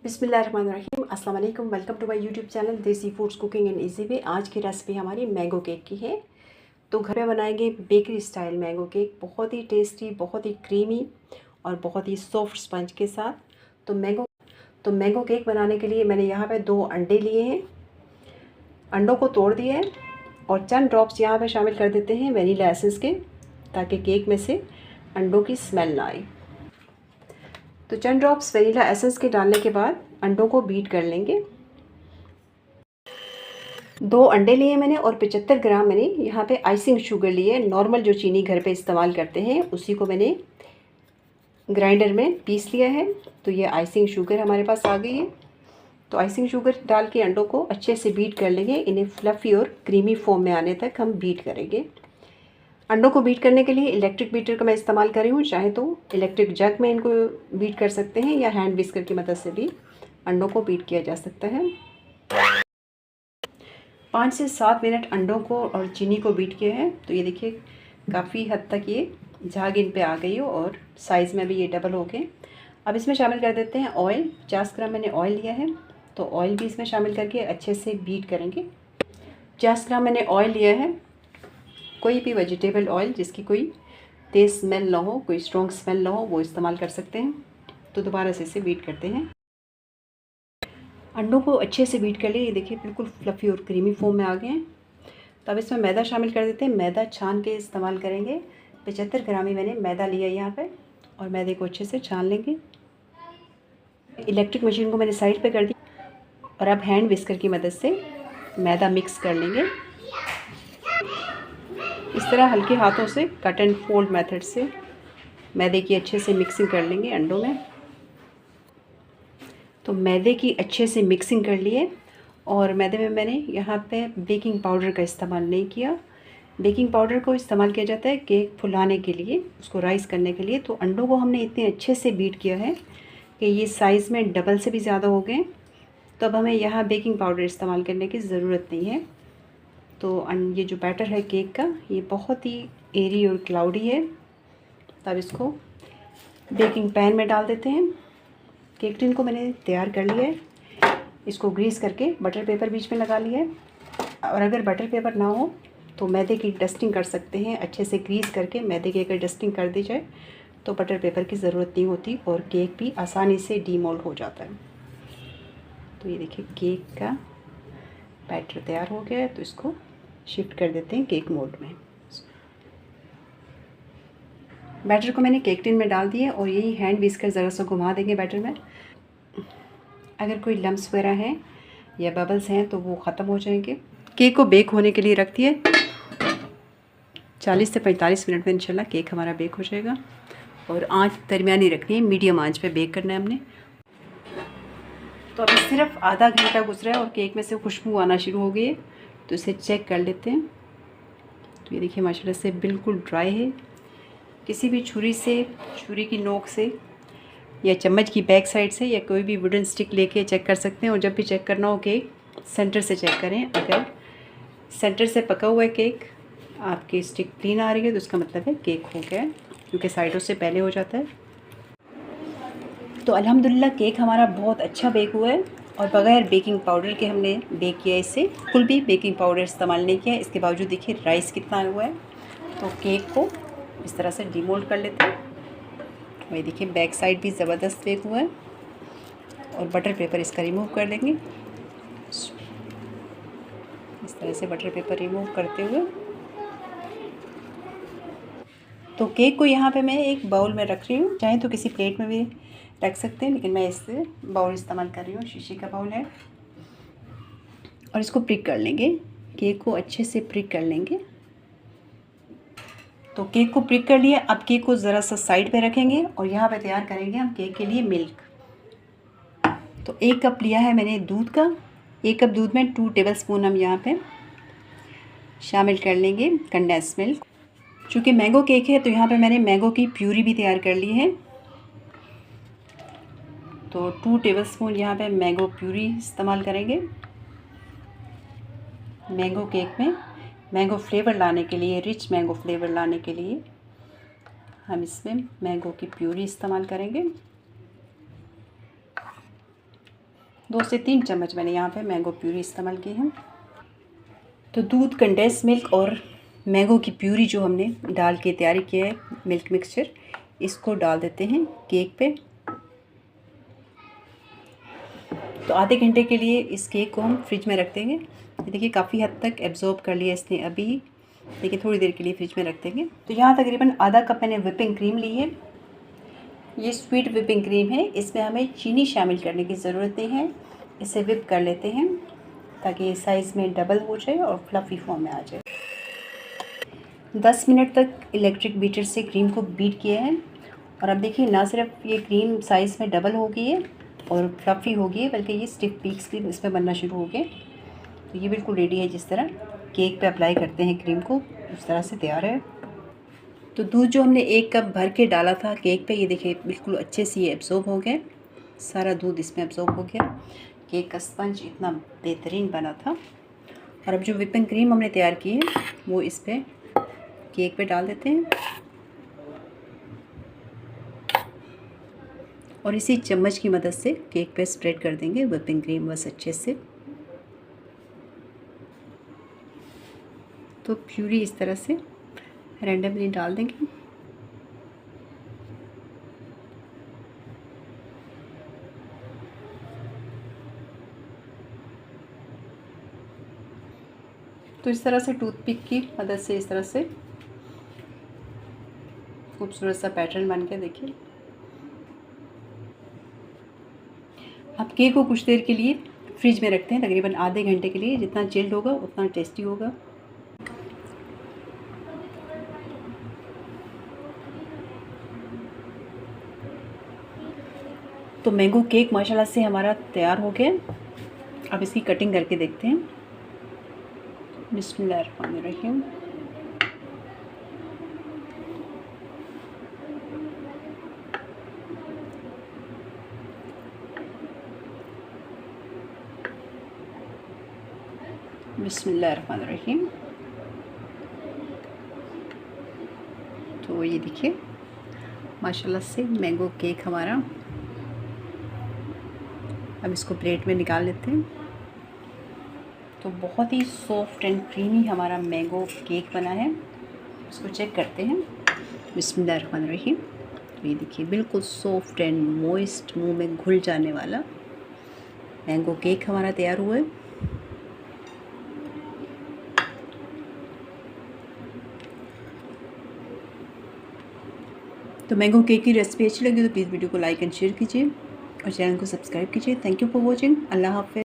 बिस्मिल्लाहिर्रहमानिर्रहीम अस्सलाम वालेकुम। Welcome to my YouTube channel desi foods cooking in easy way. आज की रेसिपी हमारी मैंगो केक की है। तो घर में बनाएंगे बेकरी स्टाइल मैंगो केक, बहुत ही टेस्टी, बहुत ही क्रीमी और बहुत ही सॉफ्ट स्पंज के साथ। तो मैंगो केक बनाने के लिए मैंने यहाँ पे 2 अंडे लिए हैं। अंडों को तोड़ दिए हैं और चंद ड्रॉप्स यहाँ पे शामिल कर देते हैं वनीला एसेंस के, ताकि केक में से अंडों की स्मेल ना आए। तो चंद ड्रॉप्स वनीला एसेंस के डालने के बाद अंडों को बीट कर लेंगे। 2 अंडे लिए मैंने और 75 ग्राम मैंने यहाँ पे आइसिंग शुगर लिए। नॉर्मल जो चीनी घर पे इस्तेमाल करते हैं उसी को मैंने ग्राइंडर में पीस लिया है। तो ये आइसिंग शुगर हमारे पास आ गई है। तो आइसिंग शुगर डाल के अंडों को अच्छे से बीट कर लेंगे। इन्हें फ्लफ़ी और क्रीमी फॉर्म में आने तक हम बीट करेंगे। अंडों को बीट करने के लिए इलेक्ट्रिक बीटर का मैं इस्तेमाल कर रही हूँ। चाहे तो इलेक्ट्रिक जग में इनको बीट कर सकते हैं या हैंड विस्कर की मदद से भी अंडों को बीट किया जा सकता है। 5 से 7 मिनट अंडों को और चीनी को बीट किया है। तो ये देखिए काफ़ी हद तक ये झाग इन पे आ गई हो और साइज़ में भी ये डबल हो गए। अब इसमें शामिल कर देते हैं ऑयल। 50 ग्राम मैंने ऑयल लिया है, तो ऑयल भी इसमें शामिल करके अच्छे से बीट करेंगे। 50 ग्राम मैंने ऑयल लिया है। कोई भी वेजिटेबल ऑयल जिसकी कोई तेज़ स्मेल ना हो, कोई स्ट्रॉन्ग स्मेल ना हो, वो इस्तेमाल कर सकते हैं। तो दोबारा से इसे बीट करते हैं। अंडों को अच्छे से बीट कर लिए। ये देखिए बिल्कुल फ्लफ़ी और क्रीमी फॉर्म में आ गए हैं। तो अब इसमें मैदा शामिल कर देते हैं। मैदा छान के इस्तेमाल करेंगे। 75 ग्राम ही मैंने मैदा लिया यहाँ पे और मैदे को अच्छे से छान लेंगे। इलेक्ट्रिक मशीन को मैंने साइड पे कर दी और अब हैंड विस्कर की मदद से मैदा मिक्स कर लेंगे। इस तरह हल्के हाथों से कट एंड फोल्ड मेथड से मैदे की अच्छे से मिक्सिंग कर लेंगे अंडों में। तो मैदे की अच्छे से मिक्सिंग कर लिए और मैदे में मैंने यहाँ पे बेकिंग पाउडर का इस्तेमाल नहीं किया। बेकिंग पाउडर को इस्तेमाल किया जाता है केक फुलाने के लिए, उसको राइस करने के लिए। तो अंडों को हमने इतने अच्छे से बीट किया है कि ये साइज़ में डबल से भी ज़्यादा हो गए। तो अब हमें यहाँ बेकिंग पाउडर इस्तेमाल करने की ज़रूरत नहीं है। तो ये जो बैटर है केक का, ये बहुत ही एरी और क्लाउडी है। तब इसको बेकिंग पैन में डाल देते हैं। केक टिन को मैंने तैयार कर लिया है। इसको ग्रीस करके बटर पेपर बीच में लगा लिया है। और अगर बटर पेपर ना हो तो मैदे की डस्टिंग कर सकते हैं। अच्छे से ग्रीस करके मैदे की अगर डस्टिंग कर दी जाए तो बटर पेपर की ज़रूरत नहीं होती और केक भी आसानी से डीमोल्ड हो जाता है। तो ये देखिए केक का बैटर तैयार हो गया है। तो इसको शिफ्ट कर देते हैं केक मोड में। बैटर को मैंने केक टिन में डाल दिया और यही हैंड विस्कर ज़रा सा घुमा देंगे बैटर में। अगर कोई लम्स वगैरह हैं या बबल्स हैं तो वो ख़त्म हो जाएंगे। केक को बेक होने के लिए रख दिए। 40 से 45 मिनट में इंशाल्लाह केक हमारा बेक हो जाएगा। और आंच दरमियानी रखनी है, मीडियम आंच पे बेक करना है हमने। तो अभी सिर्फ आधा घंटा गुजरा है और केक में से खुशबू आना शुरू हो गई है। तो इसे चेक कर लेते हैं। तो ये देखिए माशाल्लाह से बिल्कुल ड्राई है। किसी भी छुरी की नोक से या चम्मच की बैक साइड से या कोई भी वुडन स्टिक लेके चेक कर सकते हैं। और जब भी चेक करना हो केक सेंटर से चेक करें। अगर सेंटर से पका हुआ है केक, आपकी स्टिक क्लीन आ रही है तो उसका मतलब है केक हो गया है, क्योंकि साइडों से पहले हो जाता है। तो अल्हम्दुलिल्लाह केक हमारा बहुत अच्छा बेक हुआ है और बगैर बेकिंग पाउडर के हमने बेक किया है। इससे बिल्कुल भी बेकिंग पाउडर इस्तेमाल नहीं किया है। इसके बावजूद देखिए राइस कितना हुआ है। तो केक को इस तरह से डीमोल्ड कर लेते हैं। और ये देखिए बैक साइड भी ज़बरदस्त बेक हुआ है। और बटर पेपर इसका रिमूव कर देंगे। इस तरह से बटर पेपर रिमूव करते हुए तो केक को यहाँ पे मैं एक बाउल में रख रही हूँ। चाहे तो किसी प्लेट में भी रख सकते हैं, लेकिन मैं इससे बाउल इस्तेमाल कर रही हूँ। शीशे का बाउल है। और इसको प्रिक कर लेंगे। केक को अच्छे से प्रिक कर लेंगे। तो केक को प्रिक कर लिया। अब केक को ज़रा सा साइड पे रखेंगे और यहाँ पे तैयार करेंगे हम केक के लिए मिल्क। तो 1 कप लिया है मैंने दूध का। 1 कप दूध में 2 टेबलस्पून हम यहाँ पे शामिल कर लेंगे कंडेंस मिल्क। चूँकि मैंगो केक है तो यहाँ पे मैंने मैंगो की प्यूरी भी तैयार कर ली है। तो 2 टेबलस्पून यहाँ पे मैंगो प्यूरी इस्तेमाल करेंगे। मैंगो केक में मैंगो फ्लेवर लाने के लिए, रिच मैंगो फ्लेवर लाने के लिए हम इसमें मैंगो की प्यूरी इस्तेमाल करेंगे। 2 से 3 चम्मच मैंने यहाँ पे मैंगो प्यूरी इस्तेमाल की है। तो दूध, कंडेंस मिल्क और मैंगो की प्यूरी जो हमने डाल के तैयारी किया है मिल्क मिक्सचर, इसको डाल देते हैं केक पे। तो आधे घंटे के लिए इस केक को हम फ्रिज में रख देंगे। देखिए काफ़ी हद तक एब्जॉर्ब कर लिया इसने अभी। देखिए थोड़ी देर के लिए फ्रिज में रख देंगे। तो यहाँ तकरीबन आधा कप मैंने व्हिपिंग क्रीम ली है। ये स्वीट व्हिपिंग क्रीम है, इसमें हमें चीनी शामिल करने की ज़रूरत नहीं है। इसे व्हिप कर लेते हैं ताकि ये साइज़ में डबल हो जाए और फ्लफ़ी फॉर्म में आ जाए। 10 मिनट तक इलेक्ट्रिक बीटर से क्रीम को बीट किया है और अब देखिए ना सिर्फ ये क्रीम साइज़ में डबल हो गई है और फ्लफ़ी हो गई है, बल्कि ये स्टिफ पीक्स भी इसमें बनना शुरू हो गए। तो ये बिल्कुल रेडी है। जिस तरह केक पे अप्लाई करते हैं क्रीम को, उस तरह से तैयार है। तो दूध जो हमने 1 कप भर के डाला था केक पे, ये देखिए बिल्कुल अच्छे से ये एब्ज़ॉर्ब हो गए। सारा दूध इसमें एब्ज़ॉर्ब हो गया। केक का स्पंज इतना बेहतरीन बना था। और अब जो व्हिपिंग क्रीम हमने तैयार की है वो इस पर केक पे डाल देते हैं और इसी चम्मच की मदद से केक पे स्प्रेड कर देंगे व्हिपिंग क्रीम बस अच्छे से। तो प्यूरी इस तरह से रैंडमली डाल देंगे। तो इस तरह से टूथपिक की मदद से इस तरह से खूबसूरत सा पैटर्न बन के देखिए। आप केक को कुछ देर के लिए फ्रिज में रखते हैं, तकरीबन आधे घंटे के लिए। जितना चिल्ड होगा उतना टेस्टी होगा। तो मैंगो केक माशाल्लाह से हमारा तैयार हो गया। अब इसकी कटिंग करके देखते हैं। बिस्मिल्लाहिर्रहमानिर्रहीम। बिस्मिल्लाहिर्रहमानिर्रहीम। तो ये देखिए माशाल्लाह से मैंगो केक हमारा। अब इसको प्लेट में निकाल लेते हैं। तो बहुत ही सॉफ्ट एंड क्रीमी हमारा मैंगो केक बना है। इसको चेक करते हैं। बिस्मिल्लाहिर्रहमानिर्रहीम। तो ये देखिए बिल्कुल सॉफ्ट एंड मॉइस्ट, मुंह में घुल जाने वाला मैंगो केक हमारा तैयार हुआ है। तो मैंगो केक की रेसिपी अच्छी लगी तो प्लीज़ वीडियो को लाइक एंड शेयर कीजिए और चैनल को सब्सक्राइब कीजिए। Thank you for watching. अल्लाह हाफ़िज़।